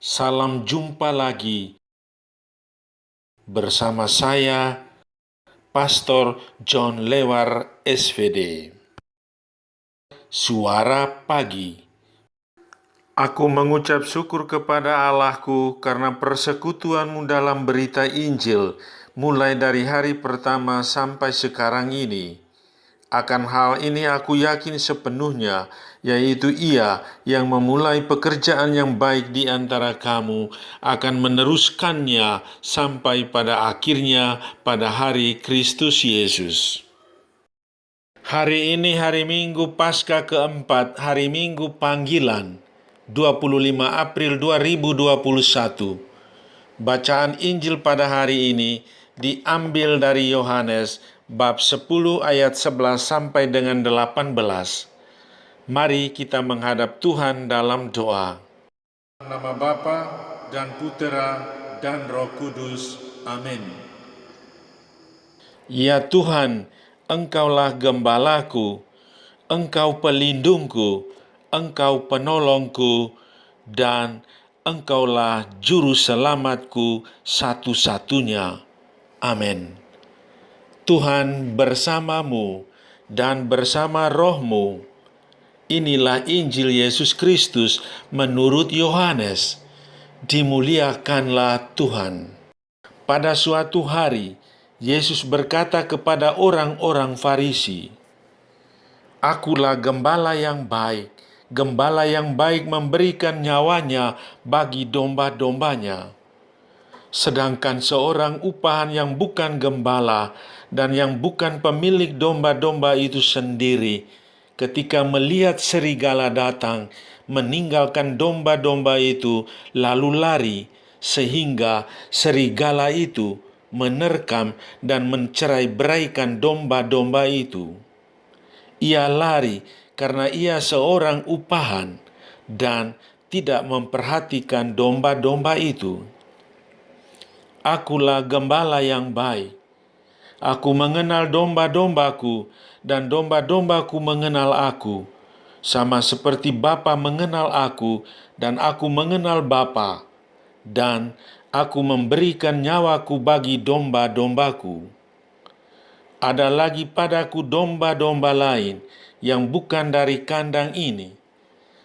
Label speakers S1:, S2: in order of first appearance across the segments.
S1: Salam jumpa lagi bersama saya, Pastor John Lewar SVD. Suara Pagi. Aku mengucap syukur kepada Allahku karena persekutuanmu dalam berita Injil, mulai dari hari pertama sampai sekarang ini. Akan hal ini aku yakin sepenuhnya, yaitu Ia yang memulai pekerjaan yang baik di antara kamu akan meneruskannya sampai pada akhirnya pada hari Kristus Yesus. Hari ini hari Minggu Paskah keempat, hari Minggu panggilan, 25 April 2021. Bacaan Injil pada hari ini diambil dari Yohanes bab 10 ayat 11 sampai dengan 18. Mari kita menghadap Tuhan dalam doa. Nama Bapa dan Putera dan Roh Kudus. Amin. Ya Tuhan, Engkaulah gembalaku, Engkau pelindungku, Engkau penolongku, dan Engkaulah juru selamatku satu-satunya. Amin. Tuhan bersamamu dan bersama rohmu. Inilah Injil Yesus Kristus menurut Yohanes. Dimuliakanlah Tuhan. Pada suatu hari, Yesus berkata kepada orang-orang Farisi, "Akulah gembala yang baik. Gembala yang baik memberikan nyawanya bagi domba-dombanya. Sedangkan seorang upahan yang bukan gembala dan yang bukan pemilik domba-domba itu sendiri, ketika melihat serigala datang, meninggalkan domba-domba itu lalu lari, sehingga serigala itu menerkam dan mencerai-beraikan domba-domba itu. Ia lari karena ia seorang upahan dan tidak memperhatikan domba-domba itu. Akulah gembala yang baik. Aku mengenal domba-dombaku, dan domba-dombaku mengenal aku. Sama seperti Bapa mengenal aku, dan aku mengenal Bapa. Dan aku memberikan nyawaku bagi domba-dombaku. Ada lagi padaku domba-domba lain yang bukan dari kandang ini.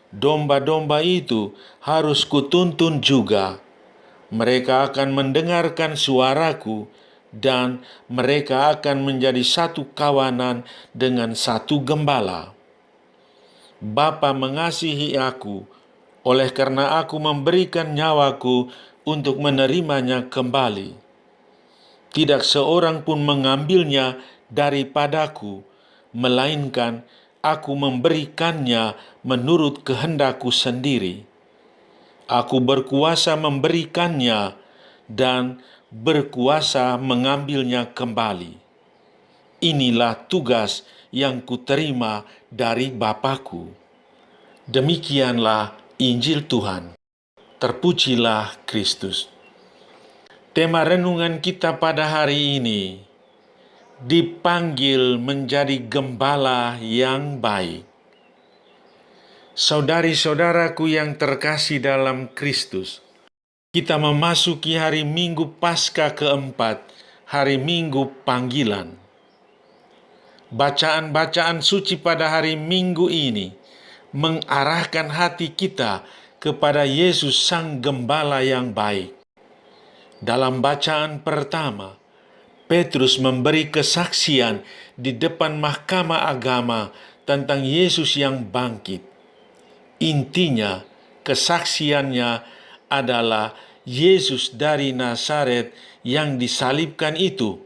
S1: Domba-domba itu harus kutuntun juga. Mereka akan mendengarkan suaraku, dan mereka akan menjadi satu kawanan dengan satu gembala. Bapa mengasihi aku, oleh karena aku memberikan nyawaku untuk menerimanya kembali. Tidak seorang pun mengambilnya daripadaku, melainkan aku memberikannya menurut kehendakku sendiri. Aku berkuasa memberikannya dan berkuasa mengambilnya kembali. Inilah tugas yang kuterima dari Bapa-Ku." Demikianlah Injil Tuhan. Terpujilah Kristus. Tema renungan kita pada hari ini, dipanggil menjadi gembala yang baik. Saudari-saudaraku yang terkasih dalam Kristus, kita memasuki hari Minggu Paskah keempat, hari Minggu panggilan. Bacaan-bacaan suci pada hari Minggu ini mengarahkan hati kita kepada Yesus Sang Gembala yang baik. Dalam bacaan pertama, Petrus memberi kesaksian di depan mahkamah agama tentang Yesus yang bangkit. Intinya, kesaksiannya adalah Yesus dari Nazaret yang disalibkan itu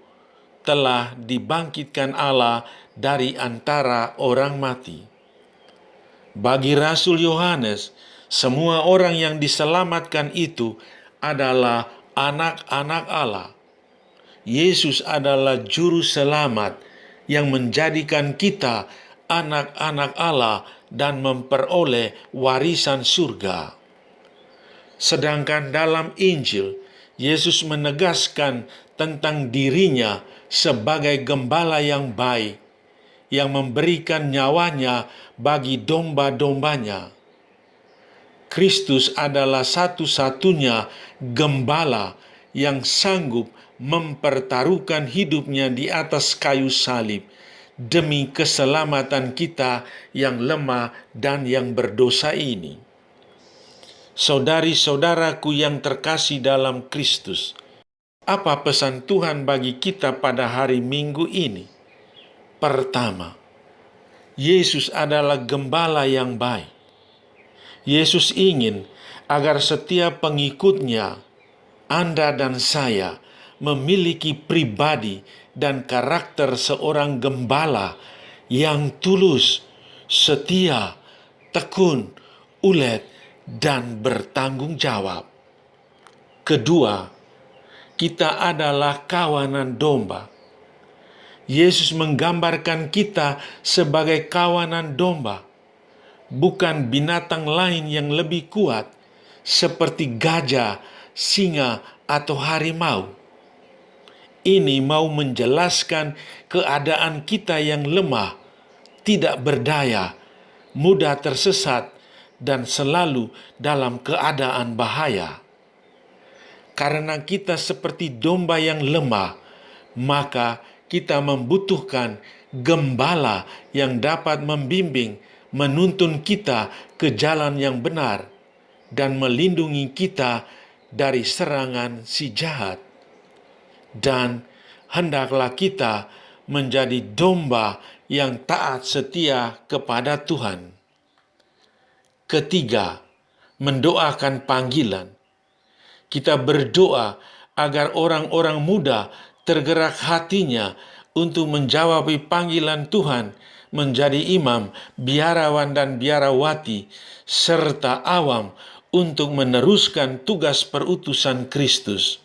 S1: telah dibangkitkan Allah dari antara orang mati. Bagi Rasul Yohanes, semua orang yang diselamatkan itu adalah anak-anak Allah. Yesus adalah juru selamat yang menjadikan kita anak-anak Allah dan memperoleh warisan surga. Sedangkan dalam Injil, Yesus menegaskan tentang dirinya sebagai gembala yang baik, yang memberikan nyawanya bagi domba-dombanya. Kristus adalah satu-satunya gembala yang sanggup mempertaruhkan hidupnya di atas kayu salib demi keselamatan kita yang lemah dan yang berdosa ini. Saudari-saudaraku yang terkasih dalam Kristus, apa pesan Tuhan bagi kita pada hari Minggu ini? Pertama, Yesus adalah gembala yang baik. Yesus ingin agar setiap pengikutnya, Anda dan saya, memiliki pribadi dan karakter seorang gembala yang tulus, setia, tekun, ulet, dan bertanggung jawab. Kedua, kita adalah kawanan domba. Yesus menggambarkan kita sebagai kawanan domba, bukan binatang lain yang lebih kuat seperti gajah, singa, atau harimau. Ini mau menjelaskan keadaan kita yang lemah, tidak berdaya, mudah tersesat, dan selalu dalam keadaan bahaya. Karena kita seperti domba yang lemah, maka kita membutuhkan gembala yang dapat membimbing, menuntun kita ke jalan yang benar, dan melindungi kita dari serangan si jahat. Dan hendaklah kita menjadi domba yang taat setia kepada Tuhan. Ketiga, mendoakan panggilan. Kita berdoa agar orang-orang muda tergerak hatinya untuk menjawab panggilan Tuhan menjadi imam, biarawan dan biarawati, serta awam untuk meneruskan tugas perutusan Kristus.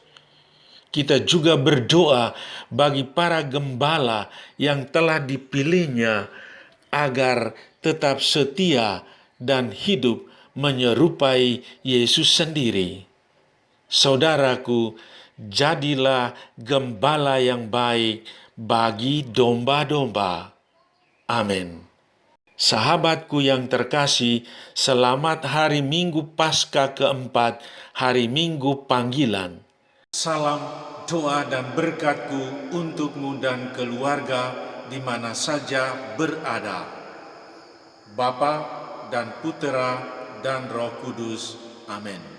S1: Kita juga berdoa bagi para gembala yang telah dipilihnya agar tetap setia dan hidup menyerupai Yesus sendiri. Saudaraku, jadilah gembala yang baik bagi domba-domba. Amin. Sahabatku yang terkasih, selamat hari Minggu Paskah keempat, hari Minggu panggilan. Salam doa dan berkatku untukmu dan keluarga di mana saja berada. Bapa dan Putera dan Roh Kudus. Amin.